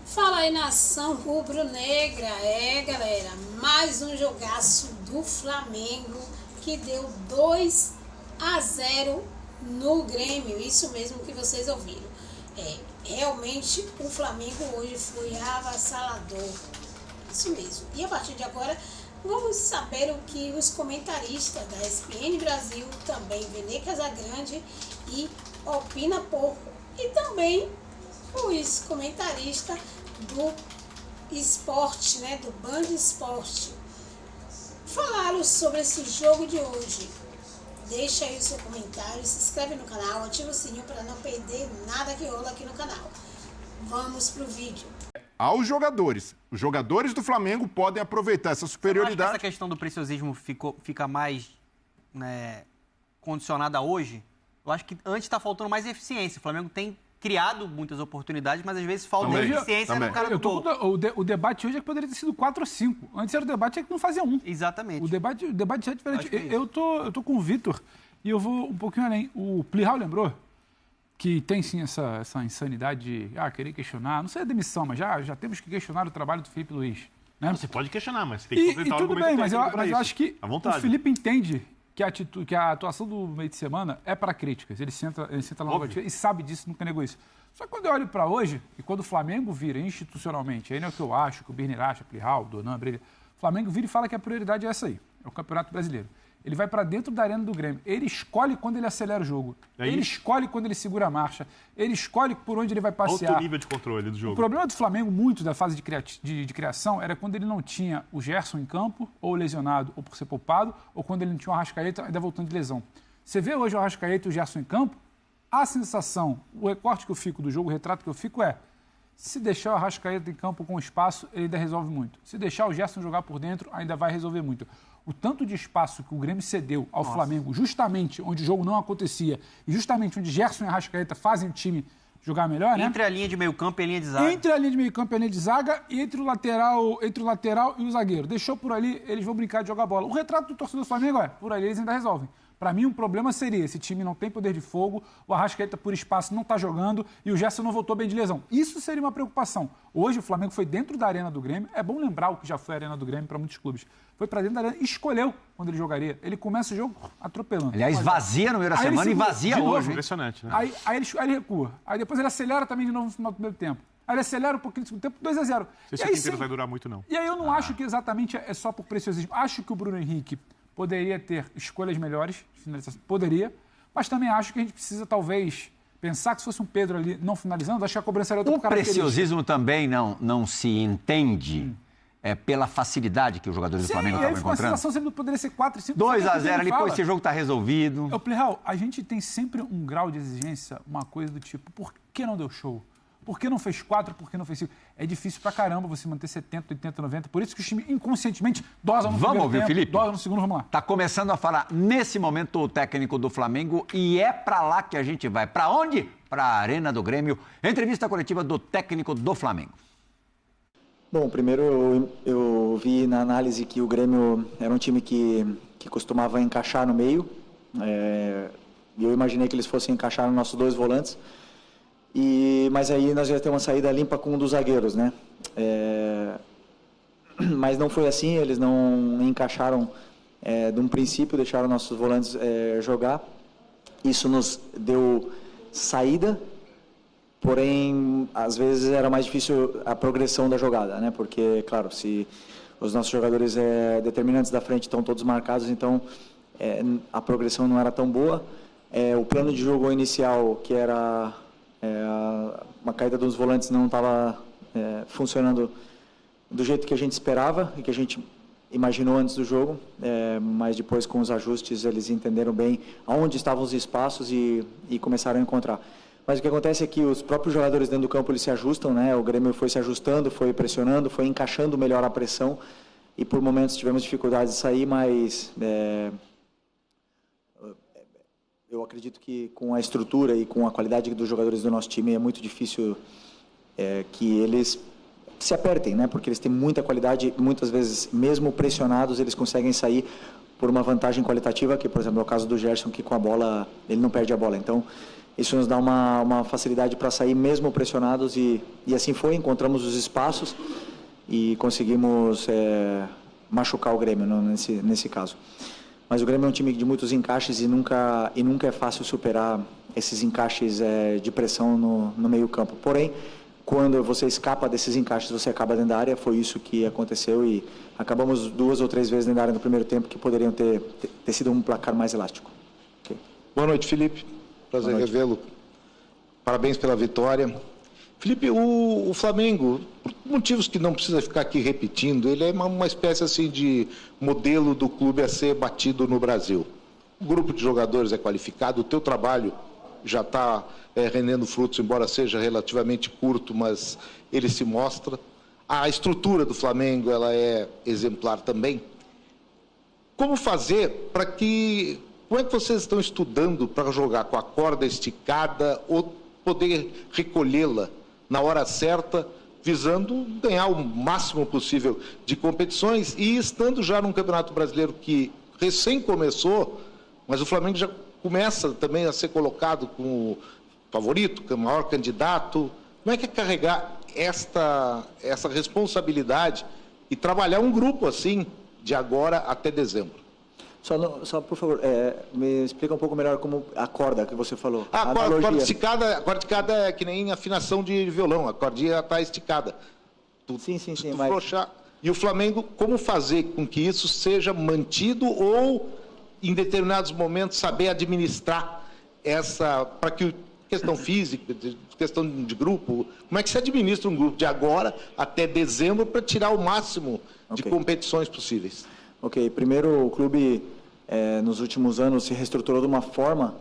Fala aí, nação rubro-negra. Galera, mais um jogaço do Flamengo que deu 2-0 no Grêmio. Isso mesmo que vocês ouviram. Realmente o Flamengo hoje foi avassalador. Isso mesmo. E a partir de agora vamos saber o que os comentaristas da ESPN Brasil, também Vene Casagrande e Opina Pouco, e também os comentaristas do esporte, né, do Band Esporte, falaram sobre esse jogo de hoje. Deixa aí o seu comentário, se inscreve no canal, ativa o sininho para não perder nada que rola aqui no canal. Vamos pro vídeo. Aos jogadores. Os jogadores do Flamengo podem aproveitar essa superioridade. Essa questão do preciosismo fica mais condicionada hoje. Eu acho que antes está faltando mais eficiência. O Flamengo tem criado muitas oportunidades, mas às vezes falta eficiência no cara do gol. O debate hoje é que poderia ter sido 4 ou 5. Antes era o debate é que não fazia 1. Exatamente. O debate é diferente. Eu tô com o Vitor e eu vou um pouquinho além. O Plihal lembrou que tem sim essa insanidade de querer questionar. Não sei a demissão, mas já temos que questionar o trabalho do Felipe Luiz. Né? Você pode questionar, mas você tem que completar o tudo bem, mas eu acho que o Felipe entende que a atuação do meio de semana é para críticas. Ele senta lá na batida e sabe disso, nunca negou isso. Só que quando eu olho para hoje, e quando o Flamengo vira institucionalmente, aí não é o que eu acho, que o Birner acha, Plihal, Donan, Brega, o Flamengo vira e fala que a prioridade é essa aí, é o Campeonato Brasileiro. Ele vai para dentro da arena do Grêmio. Ele escolhe quando ele acelera o jogo. Ele escolhe quando ele segura a marcha. Ele escolhe por onde ele vai passear. Alto nível de controle do jogo. O problema do Flamengo, muito da fase de criação, era quando ele não tinha o Gerson em campo, ou lesionado, ou por ser poupado, ou quando ele não tinha o Arrascaeta ainda voltando de lesão. Você vê hoje o Arrascaeta e o Gerson em campo, a sensação, o recorte que eu fico do jogo, o retrato que eu fico é: se deixar o Arrascaeta em campo com espaço, ele ainda resolve muito. Se deixar o Gerson jogar por dentro, ainda vai resolver muito. O tanto de espaço que o Grêmio cedeu ao Flamengo, justamente onde o jogo não acontecia, e justamente onde Gerson e Arrascaeta fazem o time jogar melhor, né? Entre a linha de meio campo e a linha de zaga. Entre a linha de meio campo e a linha de zaga, e entre o lateral e o zagueiro. Deixou por ali, eles vão brincar de jogar bola. O retrato do torcedor do Flamengo por ali eles ainda resolvem. Para mim, um problema seria: esse time não tem poder de fogo, o Arrascaeta por espaço não está jogando e o Gerson não voltou bem de lesão. Isso seria uma preocupação. Hoje o Flamengo foi dentro da arena do Grêmio. É bom lembrar o que já foi a arena do Grêmio para muitos clubes. Foi para dentro da arena e escolheu quando ele jogaria. Ele começa o jogo atropelando. Aliás, vazia no meio da semana e vazia hoje. Impressionante, né? Aí ele recua. Aí depois ele acelera também de novo no final do primeiro tempo. Aí ele acelera um pouquinho no segundo tempo, 2-0. Não sei se o tempo inteiro vai durar muito, não. E aí eu não acho que exatamente é só por preciosismo. Acho que o Bruno Henrique poderia ter escolhas melhores, poderia, mas também acho que a gente precisa, talvez, pensar que se fosse um Pedro ali não finalizando, acho que a cobrança era outra característica. O preciosismo também não se entende pela facilidade que os jogadores do Flamengo estavam encontrando. A sensação sempre poderia ser 4, 5... 2-0 ali, pô, esse jogo está resolvido. Plihal, a gente tem sempre um grau de exigência, uma coisa do tipo: por que não deu show? Por que não fez 4? Por que não fez 5? É difícil pra caramba você manter 70, 80, 90. Por isso que o time inconscientemente dosa no Vamos ouvir, tempo, Felipe? dosa no segundo, vamos lá. Tá começando a falar nesse momento o técnico do Flamengo e é pra lá que a gente vai. Pra onde? Pra Arena do Grêmio. Entrevista coletiva do técnico do Flamengo. Bom, primeiro eu vi na análise que o Grêmio era um time que costumava encaixar no meio. E eu imaginei que eles fossem encaixar nos nossos 2 volantes. Mas aí nós ia ter uma saída limpa com um dos zagueiros, né? Mas não foi assim, eles não encaixaram de um princípio, deixaram nossos volantes jogar. Isso nos deu saída, porém, às vezes era mais difícil a progressão da jogada, né? Porque, claro, se os nossos jogadores determinantes da frente estão todos marcados, então a progressão não era tão boa. O plano de jogo inicial, que era uma caída dos volantes, não estava funcionando do jeito que a gente esperava e que a gente imaginou antes do jogo, mas depois, com os ajustes, eles entenderam bem aonde estavam os espaços e começaram a encontrar. Mas o que acontece é que os próprios jogadores dentro do campo, eles se ajustam, né? O Grêmio foi se ajustando, foi pressionando, foi encaixando melhor a pressão e por momentos tivemos dificuldades de sair, mas eu acredito que com a estrutura e com a qualidade dos jogadores do nosso time é muito difícil que eles se apertem, né? Porque eles têm muita qualidade e muitas vezes, mesmo pressionados, eles conseguem sair por uma vantagem qualitativa, que, por exemplo, é o caso do Gerson, que com a bola, ele não perde a bola. Então, Isso nos dá uma facilidade para sair mesmo pressionados e assim foi, encontramos os espaços e conseguimos machucar o Grêmio nesse caso. Mas o Grêmio é um time de muitos encaixes e nunca é fácil superar esses encaixes de pressão no meio campo. Porém, quando você escapa desses encaixes, você acaba dentro da área. Foi isso que aconteceu e acabamos 2 ou 3 vezes dentro da área no primeiro tempo que poderiam ter sido um placar mais elástico. Okay. Boa noite, Felipe. Prazer revê-lo. Parabéns pela vitória. Felipe, o Flamengo, por motivos que não precisa ficar aqui repetindo, ele é uma espécie assim de modelo do clube a ser batido no Brasil. O grupo de jogadores é qualificado, o teu trabalho já está rendendo frutos, embora seja relativamente curto, mas ele se mostra. A estrutura do Flamengo ela é exemplar também. Como fazer para que... Como é que vocês estão estudando para jogar com a corda esticada ou poder recolhê-la na hora certa, visando ganhar o máximo possível de competições e estando já num Campeonato Brasileiro que recém começou, mas o Flamengo já começa também a ser colocado como favorito, como maior candidato. Como é que é carregar essa responsabilidade e trabalhar um grupo assim de agora até dezembro? Só por favor, me explica um pouco melhor como a corda que você falou. A corda esticada é que nem afinação de violão, a cordinha está esticada. Sim, mas... Flochar. E o Flamengo, como fazer com que isso seja mantido ou, em determinados momentos, saber administrar para que questão física, questão de grupo, como é que se administra um grupo de agora até dezembro para tirar o máximo de competições possíveis? Ok, primeiro o clube nos últimos anos se reestruturou de uma forma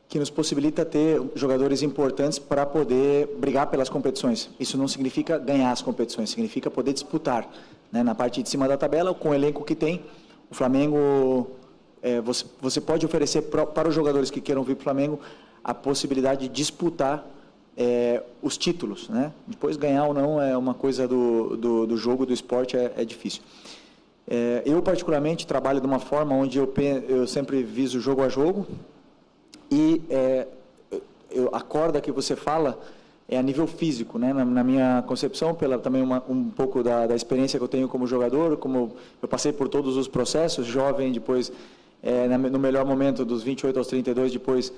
que nos possibilita ter jogadores importantes para poder brigar pelas competições. Isso não significa ganhar as competições, significa poder disputar, né? Na parte de cima da tabela, com o elenco que tem, o Flamengo, você pode oferecer para os jogadores que queiram vir para o Flamengo a possibilidade de disputar os títulos, né? Depois ganhar ou não é uma coisa do jogo, do esporte, é difícil. Eu, particularmente, trabalho de uma forma onde eu sempre viso jogo a jogo e a corda que você fala é a nível físico, né? Na minha concepção, também um pouco da experiência que eu tenho como jogador, como eu passei por todos os processos, jovem, depois, no melhor momento, dos 28 aos 32, depois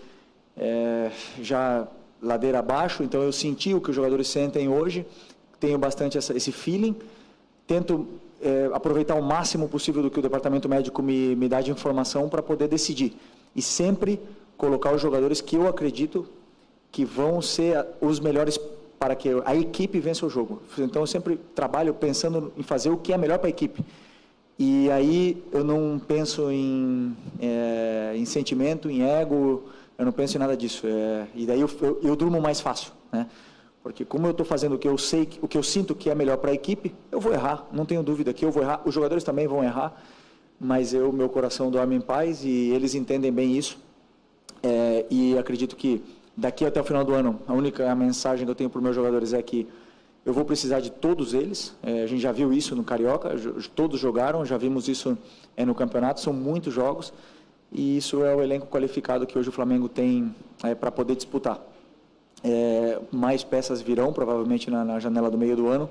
já ladeira abaixo, então eu senti o que os jogadores sentem hoje, tenho bastante esse feeling, tento aproveitar o máximo possível do que o departamento médico me dá de informação para poder decidir. E sempre colocar os jogadores que eu acredito que vão ser os melhores para que a equipe vença o jogo. Então, eu sempre trabalho pensando em fazer o que é melhor para a equipe. E aí eu não penso em sentimento, em ego, eu não penso em nada disso. E daí eu durmo mais fácil, né? Porque como eu estou fazendo o que eu sei, o que eu sinto que é melhor para a equipe, eu vou errar, não tenho dúvida que eu vou errar, os jogadores também vão errar, mas meu coração dorme em paz e eles entendem bem isso. E acredito que daqui até o final do ano, a única mensagem que eu tenho para os meus jogadores é que eu vou precisar de todos eles. A gente já viu isso no Carioca, todos jogaram, já vimos isso no campeonato, são muitos jogos, e isso é o elenco qualificado que hoje o Flamengo tem para poder disputar. Mais peças virão, provavelmente, na janela do meio do ano,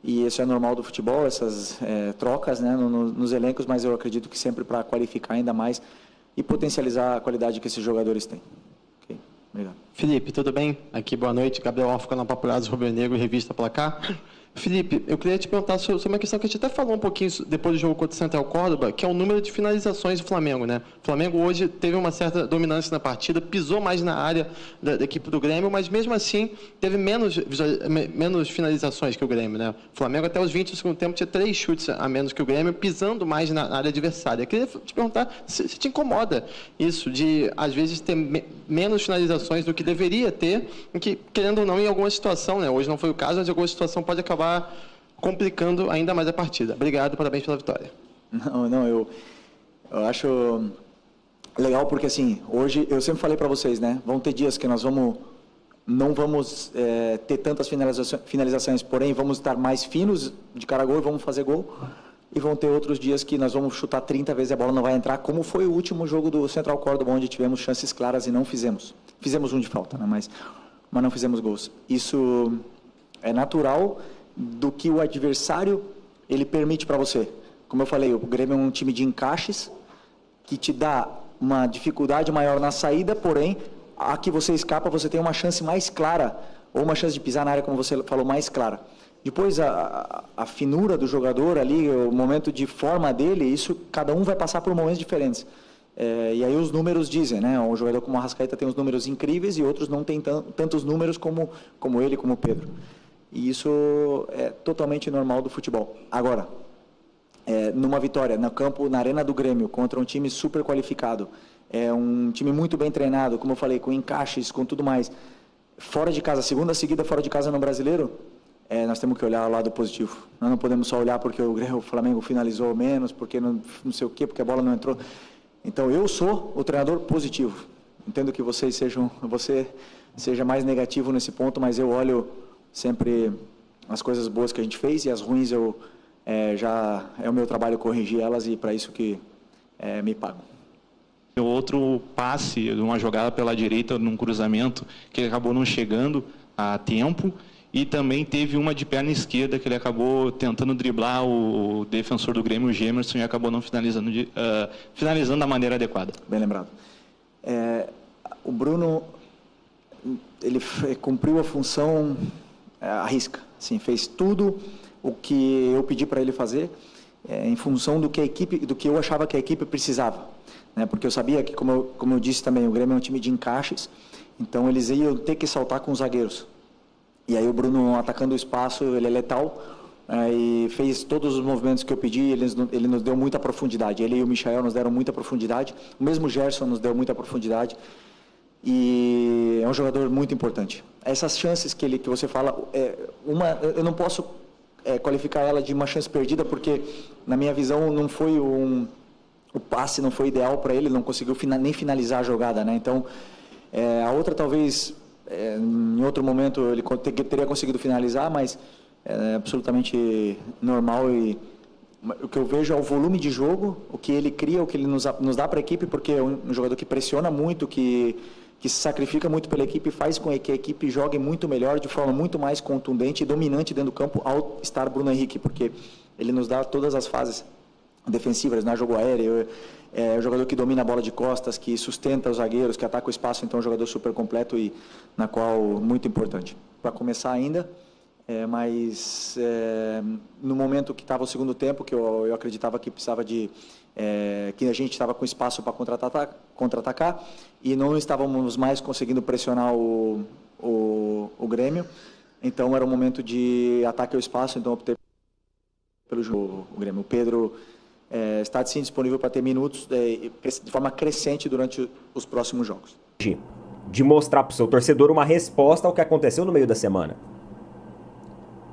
e isso é normal do futebol, essas trocas, né, nos elencos, mas eu acredito que sempre para qualificar ainda mais e potencializar a qualidade que esses jogadores têm. Okay. Obrigado. Felipe, tudo bem? Aqui, boa noite. Gabriel Orfa, na Papulados Rubro Negro, revista Placar. Felipe, eu queria te perguntar sobre uma questão que a gente até falou um pouquinho depois do jogo contra o Central Córdoba, que é o número de finalizações do Flamengo, né? O Flamengo hoje teve uma certa dominância na partida, pisou mais na área da equipe do Grêmio, mas mesmo assim teve menos finalizações que o Grêmio, né? O Flamengo até os 20 do segundo tempo tinha 3 chutes a menos que o Grêmio, pisando mais na área adversária. Eu queria te perguntar se te incomoda isso de, às vezes, ter menos finalizações do que deveria ter, que, querendo ou não, em alguma situação, né? Hoje não foi o caso, mas em alguma situação pode acabar complicando ainda mais a partida. Obrigado, parabéns pela vitória. Eu acho legal porque, assim, hoje, eu sempre falei para vocês, né, vão ter dias que nós não vamos ter tantas finalizações, porém vamos estar mais finos de cara a gol e vamos fazer gol. e vão ter outros dias que nós vamos chutar 30 vezes e a bola não vai entrar, como foi o último jogo do Central Córdoba, onde tivemos chances claras e não fizemos. Fizemos um de falta, né? mas não fizemos gols. Isso é natural do que o adversário ele permite para você. Como eu falei, o Grêmio é um time de encaixes que te dá uma dificuldade maior na saída, porém, a que você escapa, você tem uma chance mais clara, ou uma chance de pisar na área, como você falou, mais clara. Depois, a finura do jogador ali, o momento de forma dele, isso, cada um vai passar por momentos diferentes. E aí os números dizem, né? Um jogador como o Arrascaeta tem uns números incríveis e outros não tem tantos números como ele, como o Pedro. E isso é totalmente normal do futebol. Agora, numa vitória no campo, na Arena do Grêmio, contra um time super qualificado, um time muito bem treinado, como eu falei, com encaixes, com tudo mais, fora de casa, segunda seguida fora de casa no Brasileiro, nós temos que olhar o lado positivo. Nós não podemos só olhar porque o Flamengo finalizou menos, porque não sei o quê, porque a bola não entrou. Então, eu sou o treinador positivo. Entendo que você seja mais negativo nesse ponto, mas eu olho sempre as coisas boas que a gente fez e as ruins já é o meu trabalho corrigir elas e para isso que me pagam. Outro passe, uma jogada pela direita num cruzamento que ele acabou não chegando a tempo e também teve uma de perna esquerda que ele acabou tentando driblar o defensor do Grêmio, o Gemerson, e acabou não finalizando da maneira adequada. Bem lembrado. O Bruno, ele cumpriu a função à risca, assim, fez tudo o que eu pedi para ele fazer em função do que eu achava que a equipe precisava, né? Porque eu sabia que, como eu disse também, o Grêmio é um time de encaixes, então eles iam ter que saltar com os zagueiros. E aí o Bruno, atacando o espaço, ele é letal, e fez todos os movimentos que eu pedi, ele nos deu muita profundidade. Ele e o Michael nos deram muita profundidade, o mesmo Gerson nos deu muita profundidade, e é um jogador muito importante. Essas chances que você fala, eu não posso qualificar ela de uma chance perdida, porque na minha visão não foi o passe não foi ideal para ele, não conseguiu nem finalizar a jogada, né? Então, a outra talvez, em outro momento ele teria conseguido finalizar, mas é absolutamente normal. E o que eu vejo é o volume de jogo, o que ele cria, o que ele nos dá para a equipe, porque é um jogador que pressiona muito, que se sacrifica muito pela equipe, faz com que a equipe jogue muito melhor, de forma muito mais contundente e dominante dentro do campo ao estar Bruno Henrique, porque ele nos dá todas as fases defensivas, né? Jogo aéreo, é um jogador que domina a bola de costas, que sustenta os zagueiros, que ataca o espaço, então é um jogador super completo e na qual muito importante. Para começar ainda, mas no momento que estava o segundo tempo, que eu acreditava que precisava que a gente estava com espaço para contra-atacar e não estávamos mais conseguindo pressionar o Grêmio, então era um momento de ataque ao espaço, então optei pelo jogo, o Grêmio. O Pedro está sim disponível para ter minutos de forma crescente durante os próximos jogos. De mostrar para o seu torcedor uma resposta ao que aconteceu no meio da semana.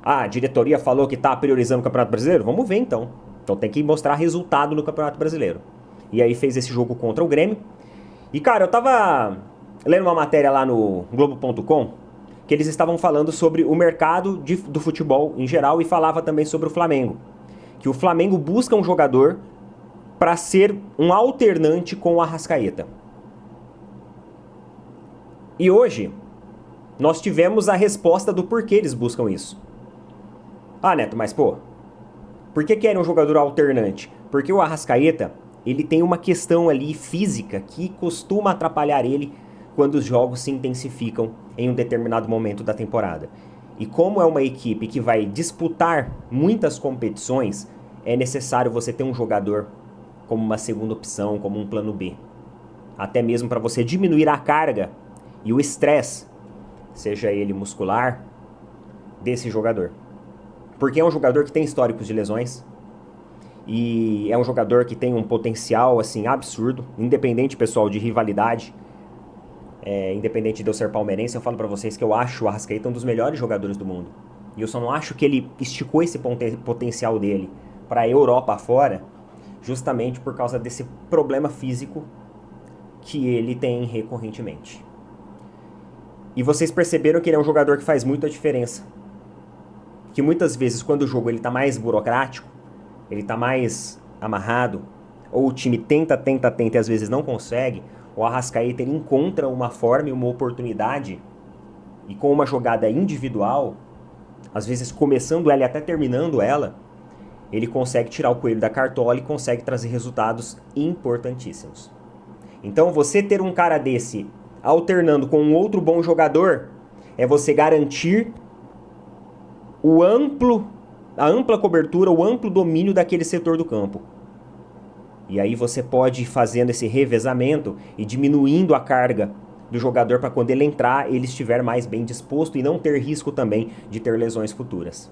A diretoria falou que está priorizando o Campeonato Brasileiro? Vamos ver então. Então tem que mostrar resultado no Campeonato Brasileiro. E aí fez esse jogo contra o Grêmio. E cara, eu tava lendo uma matéria lá no Globo.com que eles estavam falando sobre o mercado do futebol em geral e falava também sobre o Flamengo. Que o Flamengo busca um jogador para ser um alternante com o Arrascaeta. E hoje, nós tivemos a resposta do porquê eles buscam isso. Ah, Neto, mas pô, por que querem um jogador alternante? Porque o Arrascaeta, ele tem uma questão ali física que costuma atrapalhar ele quando os jogos se intensificam em um determinado momento da temporada. E como é uma equipe que vai disputar muitas competições, é necessário você ter um jogador como uma segunda opção, como um plano B. Até mesmo para você diminuir a carga e o estresse, seja ele muscular, desse jogador. Porque é um jogador que tem históricos de lesões e é um jogador que tem um potencial assim absurdo, independente, pessoal, de rivalidade. Independente de eu ser palmeirense, eu falo pra vocês que eu acho o Arrascaeta um dos melhores jogadores do mundo. E eu só não acho que ele esticou esse potencial dele pra Europa afora, justamente por causa desse problema físico que ele tem recorrentemente. E vocês perceberam que ele é um jogador que faz muita diferença. Que muitas vezes, quando o jogo ele tá mais burocrático, ele tá mais amarrado, ou o time tenta e às vezes não consegue, o Arrascaeta ele encontra uma forma e uma oportunidade, e com uma jogada individual, às vezes começando ela e até terminando ela, ele consegue tirar o coelho da cartola e consegue trazer resultados importantíssimos. Então você ter um cara desse alternando com um outro bom jogador é você garantir a ampla cobertura, o amplo domínio daquele setor do campo. E aí você pode ir fazendo esse revezamento e diminuindo a carga do jogador para quando ele entrar, ele estiver mais bem disposto e não ter risco também de ter lesões futuras.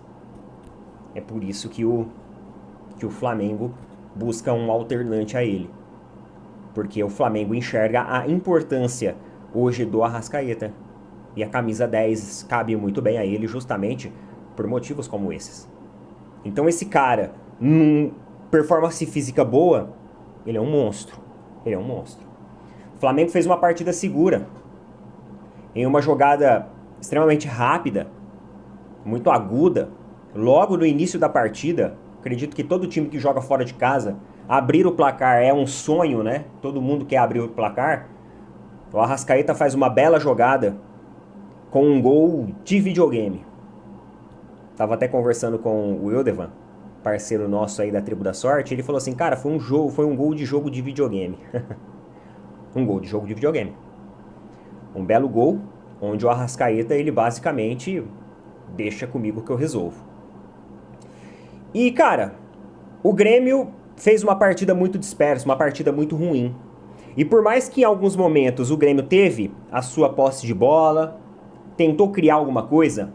É por isso que o Flamengo busca um alternante a ele. Porque o Flamengo enxerga a importância hoje do Arrascaeta. E a camisa 10 cabe muito bem a ele justamente por motivos como esses. Então esse cara, performance física boa, ele é um monstro. Ele é um monstro. O Flamengo fez uma partida segura. Em uma jogada extremamente rápida, muito aguda. Logo no início da partida, acredito que todo time que joga fora de casa, abrir o placar é um sonho, né? Todo mundo quer abrir o placar. O Arrascaeta faz uma bela jogada com um gol de videogame. Tava até conversando com o Wildevan, parceiro nosso aí da Tribo da Sorte. Ele falou assim, cara, foi um gol de jogo de videogame. Um gol de jogo de videogame. Um belo gol, onde o Arrascaeta, ele basicamente deixa comigo que eu resolvo. E, cara, o Grêmio fez uma partida muito dispersa, uma partida muito ruim. E por mais que em alguns momentos o Grêmio teve a sua posse de bola, tentou criar alguma coisa,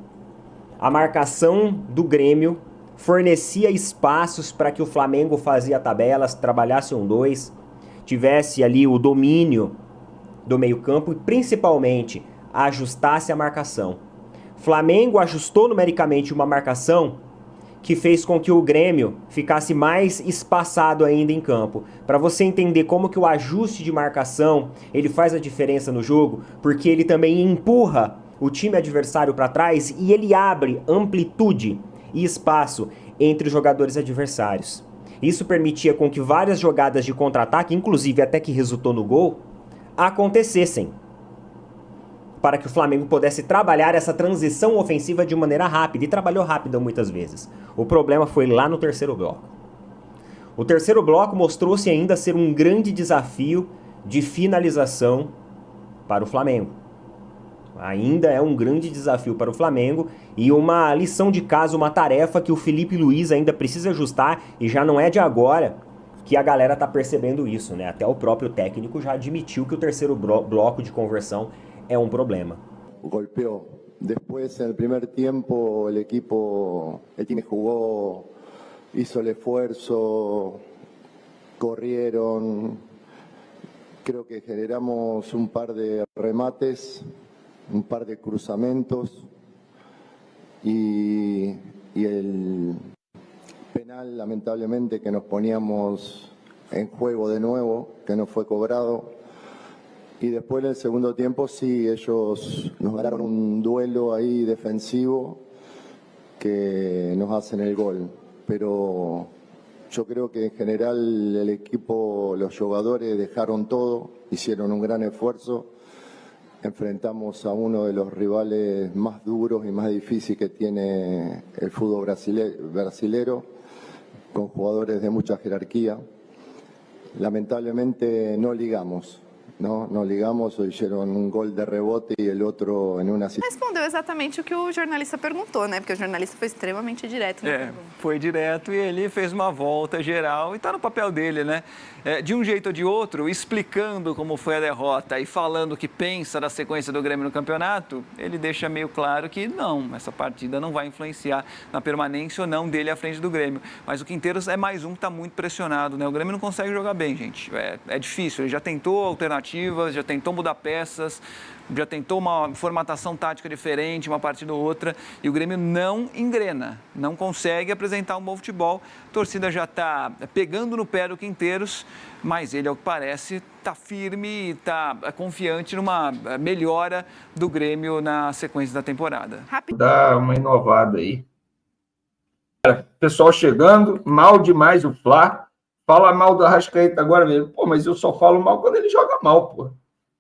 a marcação do Grêmio fornecia espaços para que o Flamengo fazia tabelas, trabalhasse 1-2, tivesse ali o domínio do meio-campo e principalmente ajustasse a marcação. Flamengo ajustou numericamente uma marcação que fez com que o Grêmio ficasse mais espaçado ainda em campo. Para você entender como que o ajuste de marcação ele faz a diferença no jogo, porque ele também empurra o time adversário para trás e ele abre amplitude e espaço entre os jogadores adversários. Isso permitia com que várias jogadas de contra-ataque, inclusive até que resultou no gol, acontecessem, para que o Flamengo pudesse trabalhar essa transição ofensiva de maneira rápida, e trabalhou rápida muitas vezes. O problema foi lá no terceiro bloco. O terceiro bloco mostrou-se ainda ser um grande desafio de finalização para o Flamengo. Ainda é um grande desafio para o Flamengo e uma lição de casa, uma tarefa que o Felipe Luiz ainda precisa ajustar, e já não é de agora que a galera tá percebendo isso, né? Até o próprio técnico já admitiu que o terceiro bloco de conversão é um problema. Golpeó. Después, en el primer tiempo, el time jugó, hizo el esfuerzo, corrieron. Creo que generamos un par de remates, un par de cruzamientos y el penal, lamentablemente, que nos poníamos en juego de nuevo, que no fue cobrado. Y después en el segundo tiempo sí, ellos nos ganaron un duelo ahí defensivo que nos hacen el gol. Pero yo creo que en general el equipo, los jugadores dejaron todo, hicieron un gran esfuerzo. Enfrentamos a uno de los rivales más duros y más difíciles que tiene el fútbol brasilero, con jugadores de mucha jerarquía. Lamentablemente no ligamos. Não ligamos, hicieron um gol de rebote e o outro em uma situação. Respondeu exatamente o que o jornalista perguntou, né? Porque o jornalista foi extremamente direto. Foi direto e ele fez uma volta geral e está no papel dele, né? De um jeito ou de outro, explicando como foi a derrota e falando o que pensa da sequência do Grêmio no campeonato, ele deixa meio claro que não, essa partida não vai influenciar na permanência ou não dele à frente do Grêmio. Mas o Quinteiros é mais um que está muito pressionado, né? O Grêmio não consegue jogar bem, gente. É difícil, ele já tentou alternativas, já tentou mudar peças, já tentou uma formatação tática diferente, uma partida ou outra, e o Grêmio não engrena, não consegue apresentar um bom futebol. A torcida já está pegando no pé do Quinteiros, mas ele, ao que parece, está firme e está confiante numa melhora do Grêmio na sequência da temporada. Dá uma inovada aí. Pessoal chegando, mal demais o Fla. Fala mal do Arrascaeta agora mesmo. Pô, mas eu só falo mal quando ele joga mal, pô.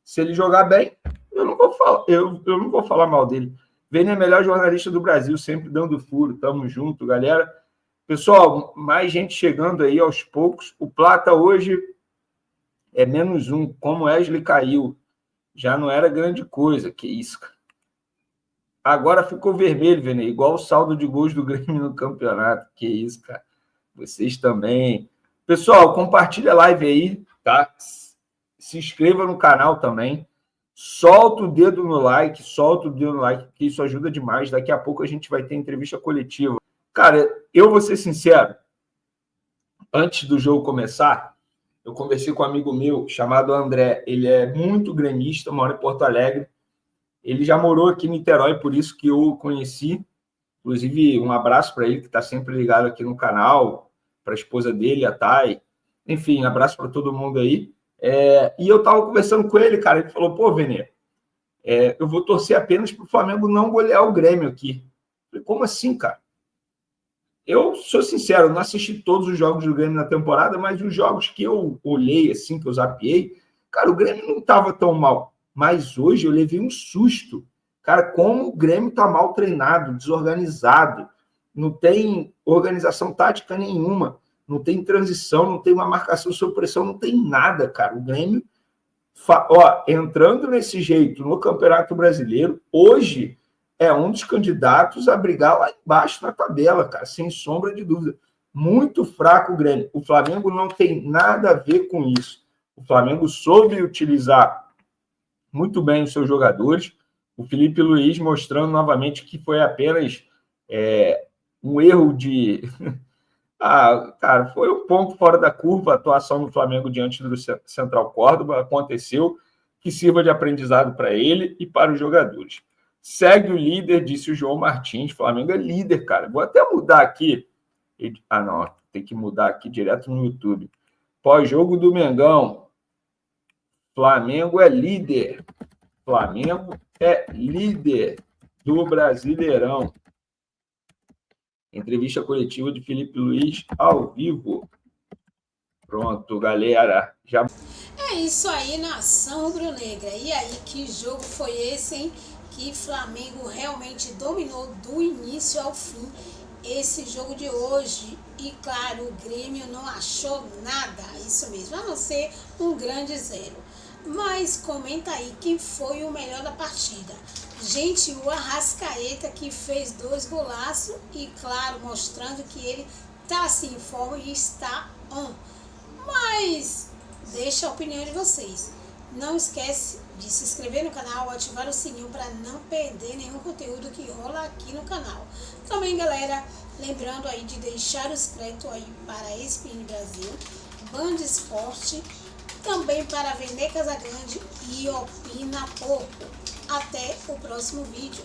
Se ele jogar bem, eu não vou falar, eu não vou falar mal dele. Vene é o melhor jornalista do Brasil, sempre dando furo. Tamo junto, galera. Pessoal, mais gente chegando aí aos poucos. O Plata hoje é -1. Como Wesley caiu, já não era grande coisa. Que isso, cara. Agora ficou vermelho, Vene, igual o saldo de gols do Grêmio no campeonato. Que isso, cara. Vocês também. Pessoal, compartilha a live aí, tá? Se inscreva no canal também. Solta o dedo no like, que isso ajuda demais. Daqui a pouco a gente vai ter entrevista coletiva. Cara, eu vou ser sincero. Antes do jogo começar, eu conversei com um amigo meu chamado André. Ele é muito gremista, mora em Porto Alegre. Ele já morou aqui em Niterói, por isso que eu o conheci. Inclusive, um abraço para ele, que está sempre ligado aqui no canal, para a esposa dele, a Thay. Enfim, abraço para todo mundo aí. E eu estava conversando com ele, cara. Ele falou: pô, Vene, eu vou torcer apenas para o Flamengo não golear o Grêmio aqui. Eu falei: como assim, cara? Eu sou sincero, não assisti todos os jogos do Grêmio na temporada, mas os jogos que eu olhei, assim, que eu zapiei, cara, o Grêmio não estava tão mal. Mas hoje eu levei um susto. Cara, como o Grêmio está mal treinado, desorganizado, não tem organização tática nenhuma, não tem transição, não tem uma marcação sob pressão, não tem nada, cara. O Grêmio, entrando nesse jeito no Campeonato Brasileiro, hoje é um dos candidatos a brigar lá embaixo na tabela, cara, sem sombra de dúvida. Muito fraco o Grêmio. O Flamengo não tem nada a ver com isso. O Flamengo soube utilizar muito bem os seus jogadores. O Felipe Luiz mostrando novamente que foi apenas um erro de... cara, foi um ponto fora da curva a atuação do Flamengo diante do Central Córdoba. Aconteceu, que sirva de aprendizado para ele e para os jogadores. Segue o líder, disse o João Martins. Flamengo é líder, cara. Vou até mudar aqui. Não, tem que mudar aqui direto no YouTube. Pós-jogo do Mengão. Flamengo é líder. Flamengo é líder do Brasileirão. Entrevista coletiva de Felipe Luiz ao vivo. Pronto, galera. Já... É isso aí, nação rubro-negra. E aí, que jogo foi esse, hein? Que Flamengo realmente dominou do início ao fim esse jogo de hoje. E claro, o Grêmio não achou nada, isso mesmo, a não ser um grande 0. Mas comenta aí quem foi o melhor da partida. Gente, o Arrascaeta, que fez 2 golaços e claro, mostrando que ele tá assim em forma e está on. Mas deixa a opinião de vocês. Não esquece de se inscrever no canal, ativar o sininho para não perder nenhum conteúdo que rola aqui no canal. Também, galera, lembrando aí de deixar os créditos aí para a ESPN Brasil, Band Esporte, também para Vene Casagrande e Opina Pouco. Até o próximo vídeo.